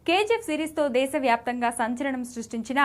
KGF సిరీస్తో దేశవ్యాప్తంగా సంచలనం సృష్టించిన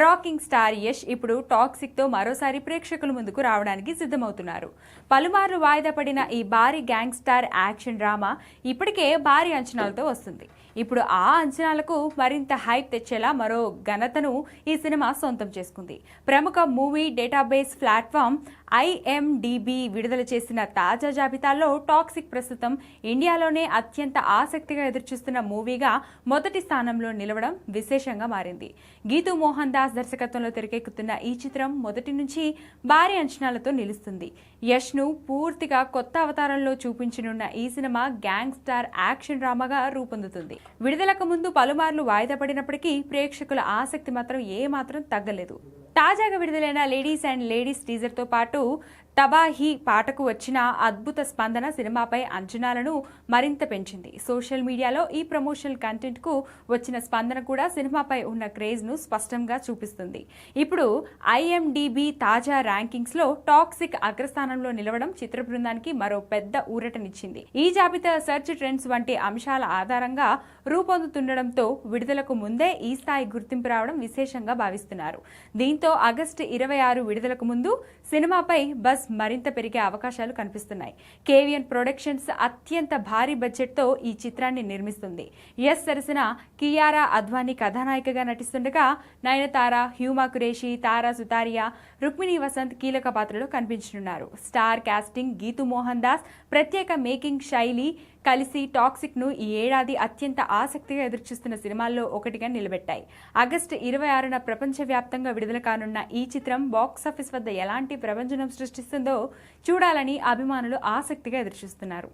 రాకింగ్ స్టార్ యష్ ఇప్పుడు టాక్సిక్తో మరోసారి ప్రేక్షకుల ముందుకు రావడానికి సిద్ధమవుతున్నారు. పలుమార్లు వాయిదా పడిన ఈ భారీ గ్యాంగ్స్టార్ యాక్షన్ డ్రామా ఇప్పటికే భారీ అంచనాలతో వస్తుంది. ఇప్పుడు ఆ అంచనాలకు మరింత హైప్ తెచ్చేలా మరో ఘనతను ఈ సినిమా సొంతం చేసుకుంది. ప్రముఖ మూవీ డేటాబేస్ ప్లాట్ఫామ్ IMDb విడుదల చేసిన తాజా జాబితాలో టాక్సిక్ ప్రస్తుతం ఇండియాలోనే అత్యంత ఆసక్తిగా ఎదురుచూస్తున్న మూవీగా మొదటి స్థానంలో నిలవడం విశేషంగా మారింది. గీతూ మోహన్ దాస్ దర్శకత్వంలో తెరకెక్కుతున్న ఈ చిత్రం మొదటి నుంచి భారీ అంచనాలతో నిలుస్తుంది. యష్ ను పూర్తిగా కొత్త అవతారంలో చూపించనున్న ఈ సినిమా గ్యాంగ్స్టార్ యాక్షన్ డ్రామాగా రూపొందుతుంది. విడుదలకు ముందు పలుమార్లు వాయిదా పడినప్పటికీ ప్రేక్షకుల ఆసక్తి మాత్రం ఏమాత్రం తగ్గలేదు. తాజాగా విడుదలైన లేడీస్ అండ్ లేడీస్ టీజర్ తో పాటు తబాహీ పాటకు వచ్చిన అద్భుత స్పందన సినిమాపై అంచనాలను మరింత పెంచింది. సోషల్ మీడియాలో ఈ ప్రమోషనల్ కంటెంట్ కు వచ్చిన స్పందన కూడా సినిమాపై ఉన్న క్రేజ్ ను స్పష్టంగా చూపిస్తుంది. ఇప్పుడు IMDb తాజా ర్యాంకింగ్స్ లో టాక్సిక్ అగ్రస్థానంలో నిలవడం చిత్ర బృందానికి మరో పెద్ద ఊరటనిచ్చింది. ఈ జాబితా సెర్చ్ ట్రెండ్స్ వంటి అంశాల ఆధారంగా రూపొందుతుండటంతో విడుదలకు ముందే ఈ స్థాయి గుర్తింపు రావడం విశేషంగా భావిస్తున్నారు. దీంతో ఆగస్టు 26 విడుదలకు ముందు సినిమాపై బజ్ మరింత పెరిగే అవకాశాలు కనిపిస్తున్నాయి. KVN ప్రొడక్షన్స్ అత్యంత భారీ బడ్జెట్ తో ఈ చిత్రాన్ని నిర్మిస్తుంది. యష్ సరసన కియారా అద్వానీ కథానాయికగా నటిస్తుండగా నయనతార, హ్యూమా కురేషి, తారా సుతారియా, రుక్మిణి వసంత్ కీలక పాత్రలో కనిపించనున్నారు. స్టార్ కాస్టింగ్, గీతూ మోహన్ దాస్ ప్రత్యేక మేకింగ్ శైలి కలిసి టాక్సిక్ ను ఈ ఏడాది అత్యంత ఆసక్తిగా ఎదురుచూస్తున్న సినిమాల్లో ఒకటిగా నిలబెట్టాయి. ఆగస్టు 26న ప్రపంచవ్యాప్తంగా విడుదల కానున్న ఈ చిత్రం బాక్సాఫీస్ వద్ద ఎలాంటి ప్రభంజనం సృష్టిస్తుందో చూడాలని అభిమానులు ఆసక్తిగా ఎదురుచూస్తున్నారు.